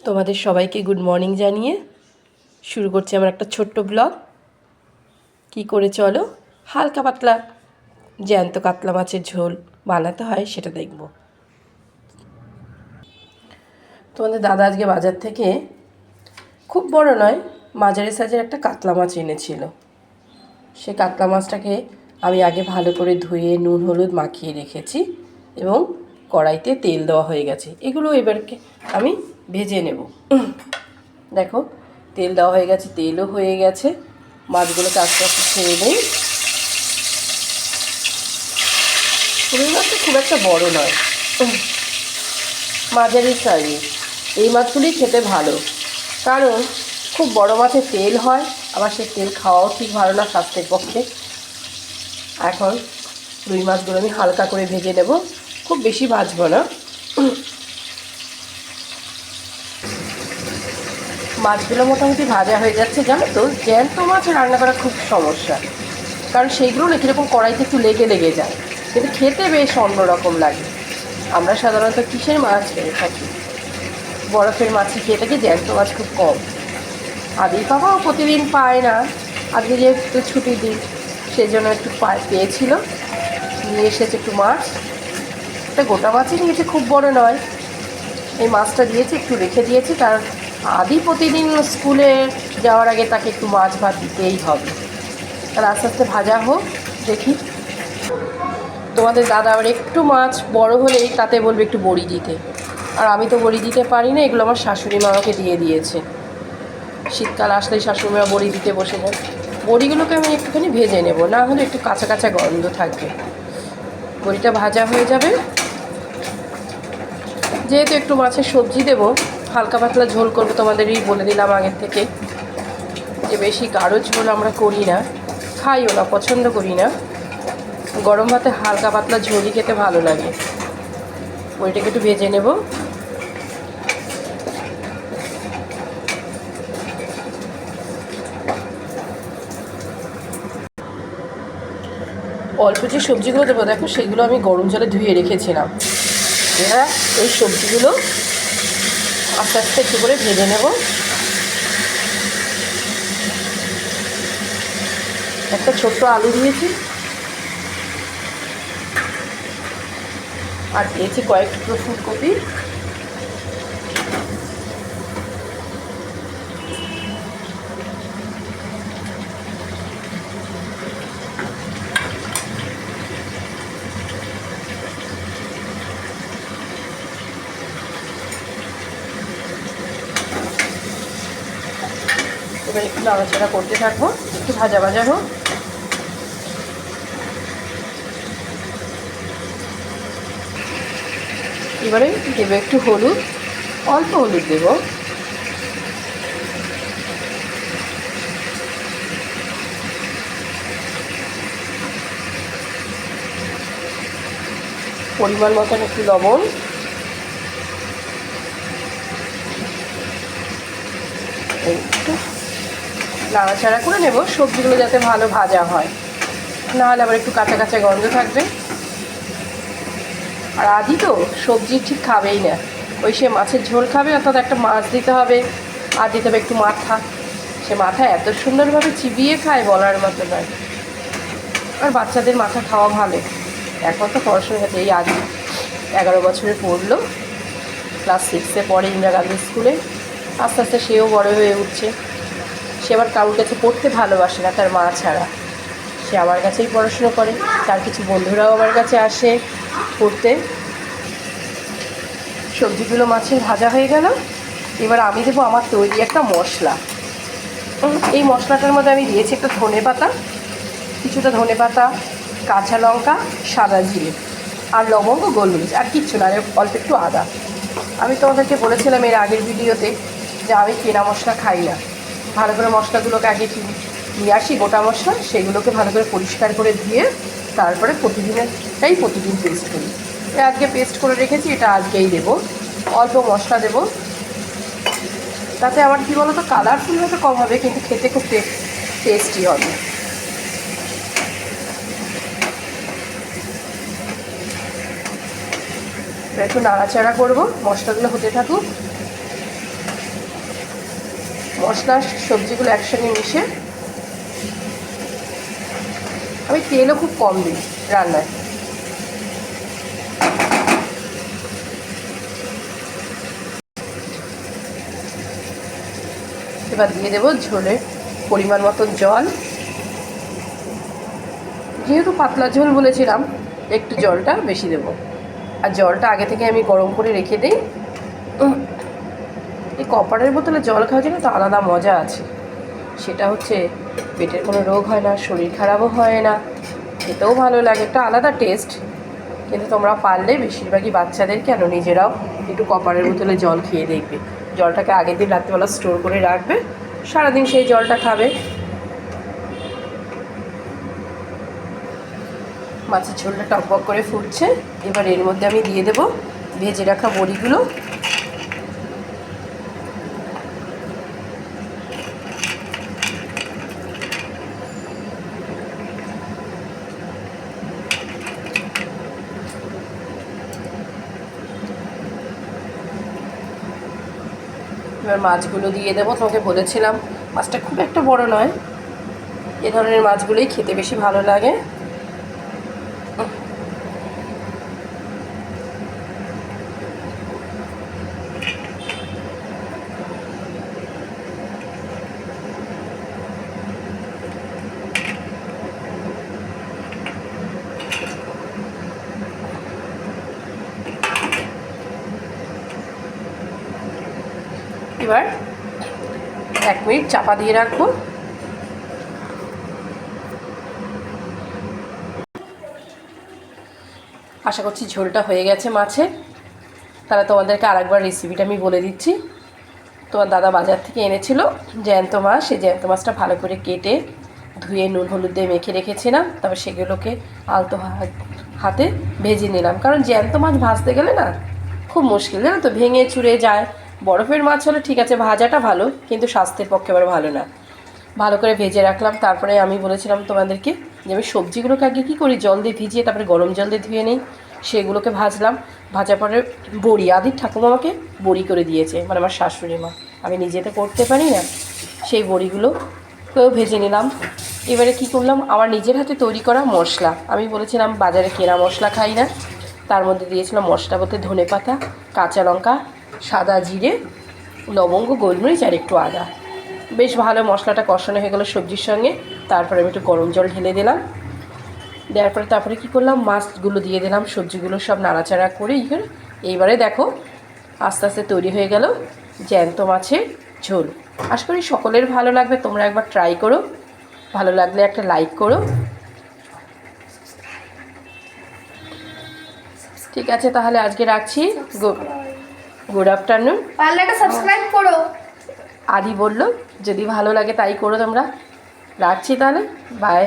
তোমাদের সবাইকে good morning জানিয়ে শুরু করছি আমার একটা ছোট্ট ব্লগ। কি করে চলো হালকা পাতলা জ্যান্ত কাতলা মাছের ঝোল বানাতে হয় সেটা দেখব। তোমাদের দাদা আজকে বাজার থেকে খুব বড় নয় মাঝারি সাইজের একটা কাতলা মাছ এনেছিল। সে কাতলা মাছটাকে আমি আগে ভালো করে ধুয়ে নুন হলুদ মাখিয়ে রেখেছি এবং কড়াইতে তেল দেওয়া হয়ে গেছে। এগুলো এবারকে আমি ভেজে নেব। দেখো তেল দেওয়া হয়ে গেছে, তেলও হয়ে গেছে, মাছগুলোকে আস্তে আস্তে ছেড়ে নেই। রুই মাছটা খুব একটা বড় নয়, মাঝারি সাইজ। এই মাছগুলি খেতে ভালো, কারণ খুব বড় মাছে তেল হয়, আবার সে তেল খাওয়াও ঠিক ভালো না স্বাস্থ্যের পক্ষে। এখন রুই মাছগুলো আমি হালকা করে ভেজে নেব, খুব বেশি ভাজবো না। মাছগুলো মোটামুটি ভাজা হয়ে যাচ্ছে। জানো তো জ্যান্ত মাছ রান্না করা খুব সমস্যা, কারণ সেইগুলো না কীরকম কড়াইতে একটু লেগে লেগে যায়, কিন্তু খেতে বেশ অন্যরকম লাগে। আমরা সাধারণত কিসের মাছ খেয়ে থাকি, বরফের মাছই খেয়ে থাকি, জ্যান্ত মাছ খুব কম। আদির বাবাও প্রতিদিন পায় না, আজকে যেহেতু ছুটির দিন সেই জন্য একটু পেয়েছিল, নিয়ে এসেছে একটু মাছ। একটা গোটা মাছই নিয়েছে, খুব বড় নয়। এই মাছটা দিয়েছি, একটু রেখে দিয়েছি, কারণ আদি প্রতিদিন স্কুলে যাওয়ার আগে তাকে একটু মাছ ভাত দিতেই হবে। আর আস্তে আস্তে ভাজা হোক দেখি। তোমাদের দাদা আবার একটু মাছ বড় হলেই তাতে বলবে একটু বড়ি দিতে, আর আমি তো বড়ি দিতে পারি না। এগুলো আমার শাশুড়ি মা আমাকে দিয়ে দিয়েছে। শীতকাল আসলেই শাশুড়ি মা বড়ি দিতে বসে যায়। বড়িগুলোকে আমি একটুখানি ভেজে নেব, না হলে একটু কাঁচা কাঁচা গন্ধ থাকবে। বড়িটা ভাজা হয়ে যাবে। যেহেতু একটু মাছের সবজি দেবো, হালকা পাতলা ঝোল করবো, তোমাদেরই বলে দিলাম আগের থেকে যে বেশি গাঢ় ঝোল আমরা করি না, খাইও না, পছন্দ করি না। গরম ভাতে হালকা পাতলা ঝোলই খেতে ভালো লাগে। বড়িটাকে একটু ভেজে নেব। অল্প যে সবজিগুলো দেবো, দেখো সেগুলো আমি গরম জলে ধুয়ে রেখেছিলাম। এবার এই সবজিগুলো আস্তে আস্তে একটু করে ভেজে নেব। একটা ছোট্ট আলু দিয়েছি, আর দিয়েছি কয়েক টুকরো ফুলকপি। এবার একটু নাড়াচাড়া করতে থাকবো, একটু ভাজা ভাজা হোক। এবারে দেবো একটু হলুদ, অল্প হলুদ দেবো। পরিমাণ মতন একটু লবণ। একটু নাড়াচাড়া করে নেব, সবজিগুলো যাতে ভালো ভাজা হয়, নাহলে আবার একটু কাঁচা কাঁচা গন্ধ থাকবে। আর আদি তো সবজি ঠিক খাবেই না, ওই সে মাছের ঝোল খাবে, অর্থাৎ একটা মাছ দিতে হবে, আর দিতে হবে একটু মাথা। সে মাথা এত সুন্দরভাবে চিবিয়ে খায়, বলার মতো নয়। আর বাচ্চাদের মাথা খাওয়া ভালো। এখন তো পড়াশোনা হচ্ছে, এই আদি 11 বছরে পড়লো, ক্লাস 6-এ পড়ে ইন্দিরা গান্ধী স্কুলে। আস্তে আস্তে সেও বড় হয়ে উঠছে। সে আবার কারোর কাছে পড়তে ভালোবাসে না তার মা ছাড়া, সে আমার কাছেই পড়াশুনো করে। তার কিছু বন্ধুরাও আমার কাছে আসে পড়তে। সবজিগুলো মাছের ভাজা হয়ে গেল। এবার আমি দেবো আমার তৈরি একটা মশলা। এই মশলাটার মধ্যে আমি দিয়েছি একটু ধনেপাতা, কিছুটা ধনেপাতা, কাঁচা লঙ্কা, সাদা জিরে, আর লবঙ্গ, গোলমরিচ, আর কিচ্ছু না, অল্প একটু আদা। আমি তোমাদেরকে বলেছিলাম এর আগের ভিডিওতে যে আমি কেনা মশলা খাই না। ভালো করে মশলাগুলোকে আগে নিয়ে আসি, গোটা মশলা, সেগুলোকে ভালো করে পরিষ্কার করে ধুয়ে তারপরে প্রতিদিন পেস্ট করি। আজকে পেস্ট করে রেখেছি, এটা আজকেই দেবো। অল্প মশলা দেবো, তাতে আমার কী বলো তো, কালারফুল হয়তো কম হবে, কিন্তু খেতে খুব টেস্টি হবে। একটু নাড়াচাড়া করবো, মশলাগুলো হতে থাকুক। মশলা সবজিগুলো একসঙ্গে মিশে, আমি তেলও খুব কম দিই রান্নায়। এবার দিয়ে দেবো ঝোলের পরিমাণ মতন জল। যেহেতু পাতলা ঝোল বলেছিলাম, একটু জলটা বেশি দেবো। আর জলটা আগে থেকে আমি গরম করে রেখে দিই। এই কপারের বোতলে জল খাওয়ার জন্য তো আলাদা মজা আছে। সেটা হচ্ছে পেটের কোনো রোগ হয় না, শরীর খারাপও হয় না, খেতেও ভালো লাগে, একটা আলাদা টেস্ট। কিন্তু তোমরা পারলে বেশিরভাগই বাচ্চাদের কেন নিজেরাও একটু কপারের বোতলে জল খেয়ে দেখবে। জলটাকে আগের দিন রাত্রিবেলা স্টোর করে রাখবে, সারাদিন সেই জলটা খাবে। মাছের ঝোলটা টকবক করে ফুটছে। এবার এর মধ্যে আমি দিয়ে দেবো ভেজে রাখা বড়িগুলো। এবার মাছগুলো দিয়ে দেবো। তোমাকে বলেছিলাম মাছটা খুব একটা বড় নয়, এ ধরনের মাছগুলোই খেতে বেশি ভালো লাগে। এবার 1 মিনিট চাপা দিয়ে রাখবো। আশা করছি ঝোলটা হয়ে গেছে মাছের। তাহলে তোমাদেরকে আরেকবার রেসিপিটা আমি বলে দিচ্ছি। তোমার দাদা বাজার থেকে এনেছিল জ্যান্ত মাছ। সেই জ্যান্ত মাছটা ভালো করে কেটে ধুয়ে নুন হলুদ দিয়ে মেখে রেখেছিলাম। তারপর সেগুলোকে আলতো হাতে ভেজে নিলাম, কারণ জ্যান্ত মাছ ভাজতে গেলে না খুব মুশকিল, জানো তো, ভেঙে চুরে যায়। বরফের মাছ হলে ঠিক আছে, ভাজাটা ভালো, কিন্তু স্বাস্থ্যের পক্ষে আবার ভালো না। ভালো করে ভেজে রাখলাম। তারপরে আমি বলেছিলাম তোমাদেরকে যে আমি সবজিগুলোকে আগে কী করি, জল দিয়ে ভিজিয়ে তারপরে গরম জল দিয়ে ধুয়ে নিই। সেগুলোকে ভাজলাম। ভাজার পরে বড়ি, আদির ঠাকুমা আমাকে বড়ি করে দিয়েছে, মানে আমার শাশুড়ি মা, আমি নিজে তো করতে পারি না। সেই বড়িগুলোকেও ভেজে নিলাম। এবারে কি করলাম, আমার নিজের হাতে তৈরি করা মশলা, আমি বলেছিলাম বাজারে কেনা মশলা খাই না, তার মধ্যে দিয়েছিলাম মশলা বলতে ধনেপাতা, কাঁচা লঙ্কা, সাদা জিরে, লবঙ্গ, গোলমরিচ আর একটু আদা। বেশ ভালো মশলাটা কষানো হয়ে গেলো সবজির সঙ্গে। তারপরে আমি একটু গরম জল ঢেলে দিলাম। দেওয়ার পরে তারপরে কী করলাম, মাছগুলো দিয়ে দিলাম, সবজিগুলো সব নাড়াচাড়া করে এইবারে দেখো আস্তে আস্তে তৈরি হয়ে গেল জ্যান্ত মাছের ঝোল। আশা করি সকলের ভালো লাগবে, তোমরা একবার ট্রাই করো। ভালো লাগলে একটা লাইক করো। ঠিক আছে, তাহলে আজকে রাখছি। Good afternoon. পারলে একটা সাবস্ক্রাইব করো। আদি বলল যদি ভালো লাগে তাই করো তোমরা। রাখছি তাহলে, বাই।